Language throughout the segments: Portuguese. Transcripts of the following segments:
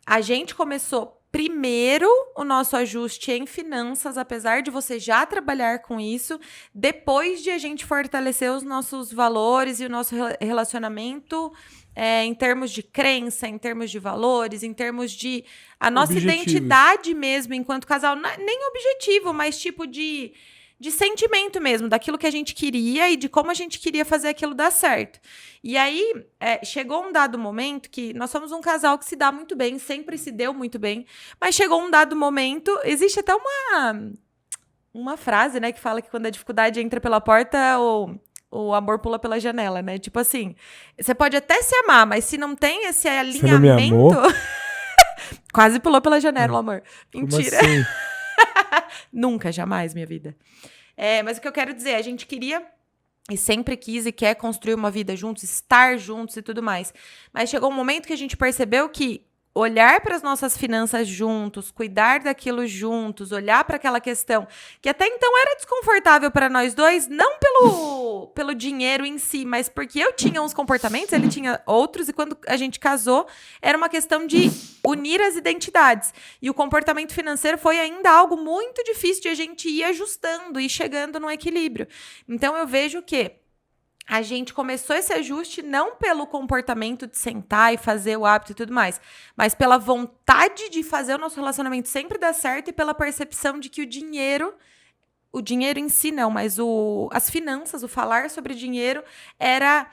a gente começou primeiro o nosso ajuste em finanças, apesar de você já trabalhar com isso, depois de a gente fortalecer os nossos valores e o nosso relacionamento em termos de crença, em termos de valores, em termos de a nossa Objetivos. identidade mesmo enquanto casal, nem objetivo, mas tipo de sentimento mesmo, daquilo que a gente queria e de como a gente queria fazer aquilo dar certo. E aí, chegou um dado momento que nós somos um casal que se dá muito bem, sempre se deu muito bem, mas chegou um dado momento, existe até uma frase, né, que fala que quando a dificuldade entra pela porta, o amor pula pela janela, né? Tipo assim, você pode até se amar, mas se não tem esse Você não me alinhamento, amou? quase pulou pela janela, o É. amor. Como Mentira. assim? Nunca, jamais, minha vida. Mas o que eu quero dizer, a gente queria e sempre quis e quer construir uma vida juntos, estar juntos e tudo mais. Mas chegou um momento que a gente percebeu que olhar para as nossas finanças juntos, cuidar daquilo juntos, olhar para aquela questão que até então era desconfortável para nós dois, não pelo dinheiro em si, mas porque eu tinha uns comportamentos, ele tinha outros, e quando a gente casou, era uma questão de unir as identidades. E o comportamento financeiro foi ainda algo muito difícil de a gente ir ajustando e chegando num equilíbrio. Então eu vejo que a gente começou esse ajuste não pelo comportamento de sentar e fazer o hábito e tudo mais, mas pela vontade de fazer o nosso relacionamento sempre dar certo e pela percepção de que o dinheiro em si não, mas as finanças, o falar sobre dinheiro era,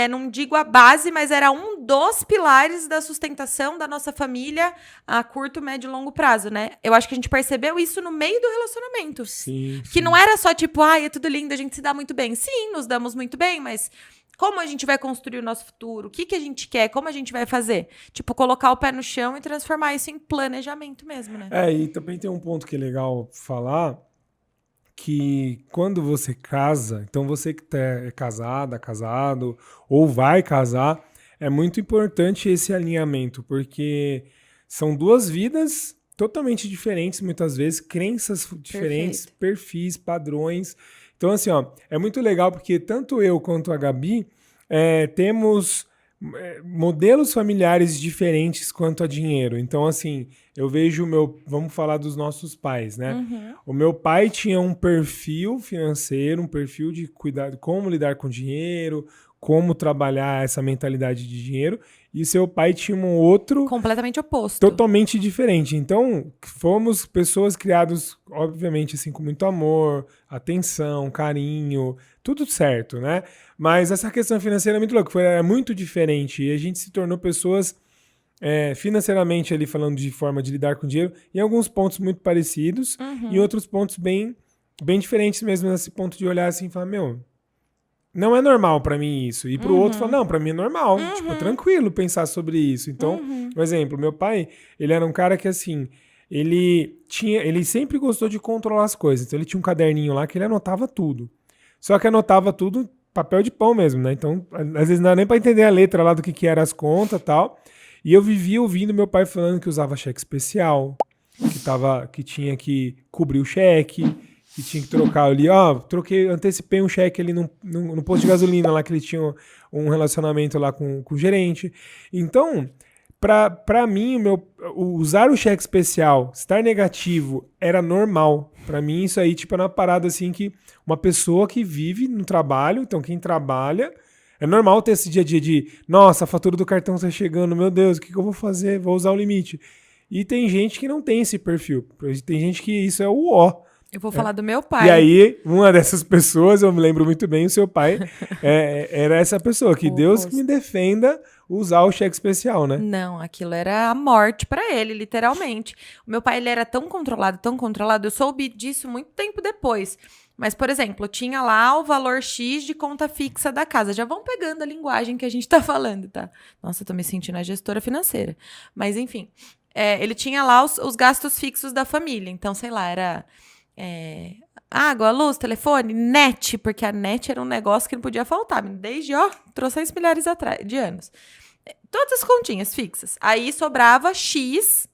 não digo a base, mas era um dos pilares da sustentação da nossa família a curto, médio e longo prazo, né? Eu acho que a gente percebeu isso no meio do relacionamento. Sim, Que não sim. era só tipo, ai, é tudo lindo, a gente se dá muito bem. Sim, nos damos muito bem, mas como a gente vai construir o nosso futuro? O que, que a gente quer? Como a gente vai fazer? Tipo, colocar o pé no chão e transformar isso em planejamento mesmo, né? E também tem um ponto que é legal falar, que quando você casa, então você que é casada, casado, ou vai casar, é muito importante esse alinhamento, porque são duas vidas totalmente diferentes, muitas vezes, crenças diferentes, Perfeito. perfis, padrões. Então, assim, ó, é muito legal porque tanto eu quanto a Gabi temos modelos familiares diferentes quanto a dinheiro. Então, assim, eu vejo o meu. Vamos falar dos nossos pais, né? Uhum. O meu pai tinha um perfil financeiro, um perfil de cuidado, como lidar com dinheiro, como trabalhar essa mentalidade de dinheiro, e seu pai tinha um outro Completamente oposto. totalmente diferente. Então, fomos pessoas criadas, obviamente, assim, com muito amor, atenção, carinho, tudo certo, né? Mas essa questão financeira é muito louca, é muito diferente, e a gente se tornou pessoas financeiramente ali falando de forma de lidar com dinheiro, em alguns pontos muito parecidos, e Uhum. outros pontos bem, bem diferentes mesmo nesse ponto de olhar assim e falar, meu, não é normal pra mim isso. E pro outro falar, Uhum. não, pra mim é normal. Tipo, é Uhum. tranquilo pensar sobre isso. Então, Uhum. por exemplo, meu pai, ele era um cara que assim, ele sempre gostou de controlar as coisas. Então ele tinha um caderninho lá que ele anotava tudo. Só que anotava tudo papel de pão mesmo, né? Então, às vezes não dá nem pra entender a letra lá do que era as contas e tal. E eu vivia ouvindo meu pai falando que usava cheque especial, que tinha que cobrir o cheque, que tinha que trocar ali, antecipei um cheque ali no posto de gasolina lá, que ele tinha um relacionamento lá com o gerente. Então, pra mim, usar o cheque especial, estar negativo, era normal. Pra mim, isso aí, tipo, é uma parada assim que uma pessoa que vive no trabalho, então quem trabalha, é normal ter esse dia a dia de, nossa, a fatura do cartão está chegando, meu Deus, o que eu vou fazer? Vou usar o limite. E tem gente que não tem esse perfil. Tem gente que isso é o ó. Eu vou Né? falar do meu E pai. aí, uma dessas pessoas, eu me lembro muito bem, o seu pai era essa pessoa. Que O Deus que me oposto. defenda usar o cheque especial, né? Não, aquilo era a morte pra ele, literalmente. O meu pai, ele era tão controlado, eu soube disso muito tempo depois. Mas, por exemplo, tinha lá o valor X de conta fixa da casa. Já vão pegando a linguagem que a gente tá falando, tá? Nossa, eu tô me sentindo a gestora financeira. Mas, enfim, ele tinha lá os gastos fixos da família. Então, sei lá, era água, luz, telefone, net, porque a net era um negócio que não podia faltar, desde, trouxe milhares de anos. Todas as continhas fixas. Aí sobrava X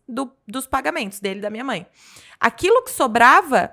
dos pagamentos dele e da minha mãe. Aquilo que sobrava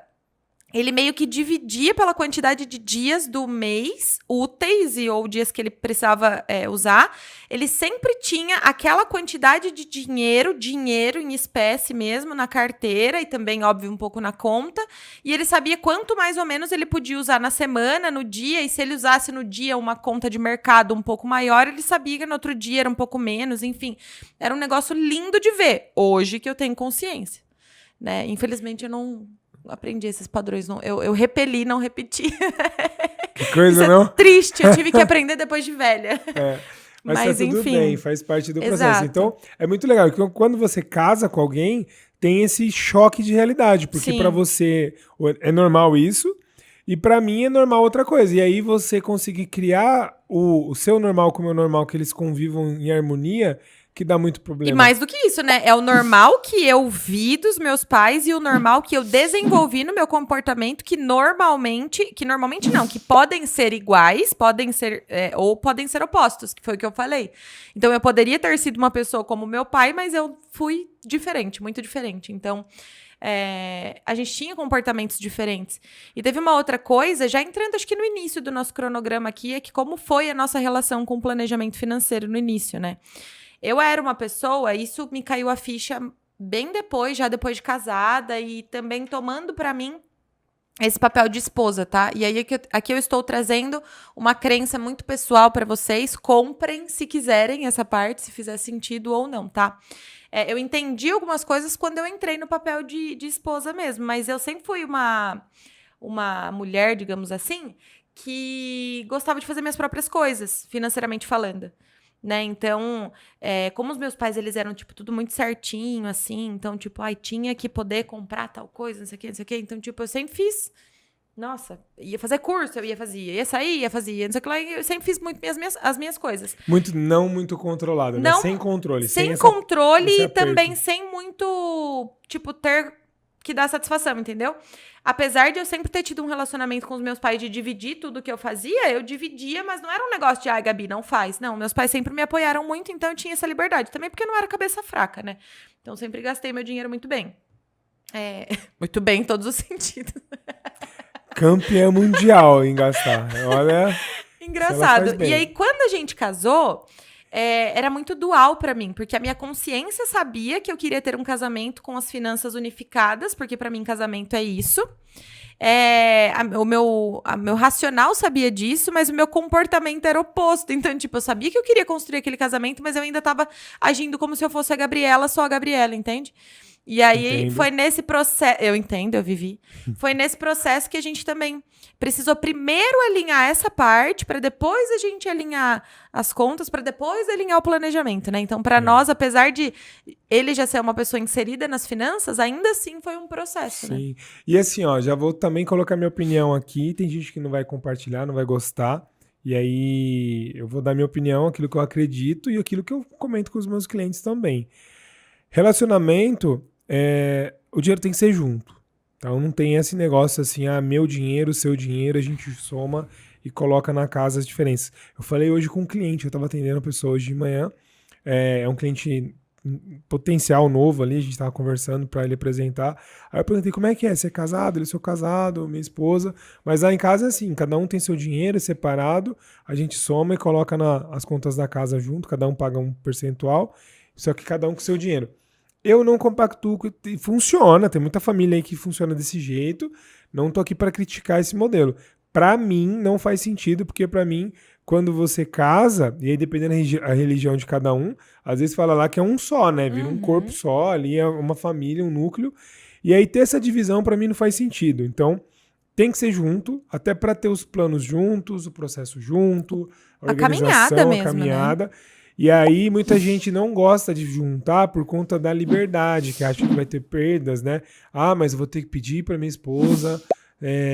ele meio que dividia pela quantidade de dias do mês úteis ou dias que ele precisava usar. Ele sempre tinha aquela quantidade de dinheiro em espécie mesmo, na carteira e também, óbvio, um pouco na conta. E ele sabia quanto mais ou menos ele podia usar na semana, no dia. E se ele usasse no dia uma conta de mercado um pouco maior, ele sabia que no outro dia era um pouco menos. Enfim, era um negócio lindo de ver. Hoje que eu tenho consciência, né? Infelizmente, eu não aprendi esses padrões. Não, eu repeli, não repeti. Que coisa, Isso não? é triste, eu tive que aprender depois de velha. Mas tá tudo enfim. bem, faz parte do processo. Exato. Então, é muito legal, porque quando você casa com alguém, tem esse choque de realidade, porque Sim. pra você é normal isso, e pra mim é normal outra coisa. E aí você conseguir criar o seu normal com o meu normal, que eles convivam em harmonia, que dá muito problema. E mais do que isso, né? É o normal que eu vi dos meus pais e o normal que eu desenvolvi no meu comportamento, que normalmente não, que podem ser iguais, podem ser, ou podem ser opostos, que foi o que eu falei. Então, eu poderia ter sido uma pessoa como meu pai, mas eu fui diferente, muito diferente. Então, a gente tinha comportamentos diferentes. E teve uma outra coisa, já entrando acho que no início do nosso cronograma aqui, é que como foi a nossa relação com o planejamento financeiro no início, né? Eu era uma pessoa, isso me caiu a ficha bem depois, já depois de casada, e também tomando pra mim esse papel de esposa, tá? E aí aqui eu estou trazendo uma crença muito pessoal pra vocês. Comprem se quiserem essa parte, se fizer sentido ou não, tá? Eu entendi algumas coisas quando eu entrei no papel de esposa mesmo, mas eu sempre fui uma mulher, digamos assim, que gostava de fazer minhas próprias coisas, financeiramente falando. Né? Então, como os meus pais, eles eram, tipo, tudo muito certinho, assim, então, tipo, tinha que poder comprar tal coisa, não sei o quê, então, tipo, eu sempre fiz, nossa, ia fazer curso, eu ia sair, ia fazer, não sei o que lá, eu sempre fiz muito as minhas coisas. Não muito controlado, né? Não, Sem controle. Sem controle esse e também sem muito, tipo, ter que dar satisfação, entendeu? Apesar de eu sempre ter tido um relacionamento com os meus pais de dividir tudo que eu fazia, eu dividia, mas não era um negócio de, Gabi, não faz. Não, meus pais sempre me apoiaram muito, então eu tinha essa liberdade. Também porque eu não era cabeça fraca, né? Então sempre gastei meu dinheiro muito bem. Muito bem em todos os sentidos. Campeã mundial em gastar. Olha. Engraçado. E aí, quando a gente casou, era muito dual pra mim, porque a minha consciência sabia que eu queria ter um casamento com as finanças unificadas, porque pra mim casamento é isso. O meu racional sabia disso, mas o meu comportamento era oposto. Então, tipo, eu sabia que eu queria construir aquele casamento, mas eu ainda tava agindo como se eu fosse a Gabriela, só a Gabriela, entende? E aí, foi nesse processo... Eu entendo, eu vivi. Foi nesse processo que a gente também precisou primeiro alinhar essa parte, para depois a gente alinhar as contas, para depois alinhar o planejamento, né? Então, para nós, apesar de ele já ser uma pessoa inserida nas finanças, ainda assim foi um processo, Sim. né? E assim, ó, já vou também colocar minha opinião aqui. Tem gente que não vai compartilhar, não vai gostar. E aí, eu vou dar minha opinião, aquilo que eu acredito e aquilo que eu comento com os meus clientes também. Relacionamento... o dinheiro tem que ser junto. Então não tem esse negócio assim, meu dinheiro, seu dinheiro, a gente soma e coloca na casa as diferenças. Eu falei hoje com um cliente, eu estava atendendo a pessoa hoje de manhã, é um cliente potencial novo ali, a gente estava conversando para ele apresentar. Aí eu perguntei como é que é, você é casado? Ele sou casado, minha esposa, mas lá em casa é assim, cada um tem seu dinheiro separado, a gente soma e coloca as contas da casa junto, cada um paga um percentual, só que cada um com seu dinheiro. Eu não compactuo, funciona, tem muita família aí que funciona desse jeito, não tô aqui para criticar esse modelo. Para mim não faz sentido, porque para mim, quando você casa, e aí dependendo da religião de cada um, às vezes fala lá que é um só, né? Vira um corpo só, ali é uma família, um núcleo, e aí ter essa divisão para mim não faz sentido. Então, tem que ser junto, até para ter os planos juntos, o processo junto, a organização, a caminhada. Né? E aí muita gente não gosta de juntar por conta da liberdade, que acha que vai ter perdas, né? Mas eu vou ter que pedir para minha esposa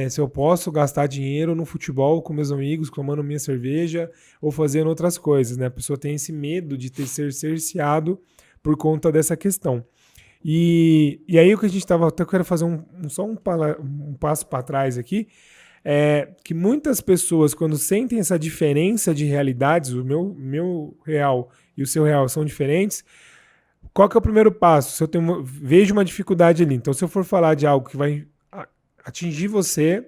se eu posso gastar dinheiro no futebol com meus amigos, tomando minha cerveja ou fazendo outras coisas, né? A pessoa tem esse medo de ser cerceado por conta dessa questão. E aí o que a gente estava... Até quero fazer um passo para trás aqui, que muitas pessoas, quando sentem essa diferença de realidades, o meu real e o seu real são diferentes, qual que é o primeiro passo? Se eu vejo uma dificuldade ali, então se eu for falar de algo que vai atingir você,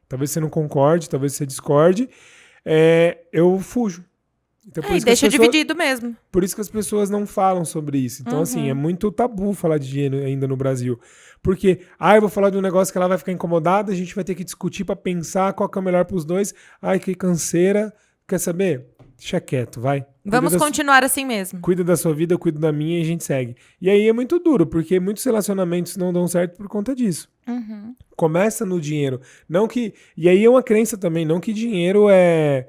talvez você não concorde, talvez você discorde, eu fujo. Então, E deixa dividido mesmo. Por isso que as pessoas não falam sobre isso. Então, assim, é muito tabu falar de dinheiro ainda no Brasil. Porque, eu vou falar de um negócio que ela vai ficar incomodada, a gente vai ter que discutir pra pensar qual que é o melhor pros dois. Ai, que canseira. Quer saber? Deixa quieto, vai. Vamos continuar assim mesmo. Cuida da sua vida, eu cuido da minha e a gente segue. E aí é muito duro, porque muitos relacionamentos não dão certo por conta disso. Começa no dinheiro. Não que... E aí é uma crença também, não que dinheiro é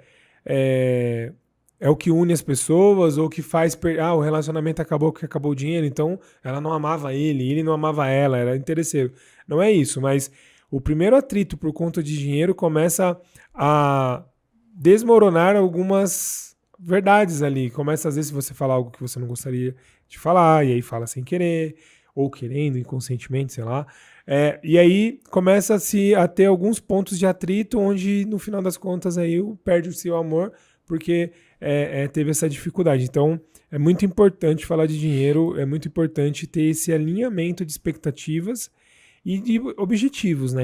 o que une as pessoas, ou que faz... o relacionamento acabou porque acabou o dinheiro, então ela não amava ele não amava ela, era interesseiro. Não é isso, mas o primeiro atrito por conta de dinheiro começa a desmoronar algumas verdades ali. Começa, às vezes, você falar algo que você não gostaria de falar, e aí fala sem querer, ou querendo, inconscientemente, sei lá. E aí começa-se a ter alguns pontos de atrito, onde, no final das contas, aí perde o seu amor, porque teve essa dificuldade. Então, é muito importante falar de dinheiro, é muito importante ter esse alinhamento de expectativas e de objetivos, né?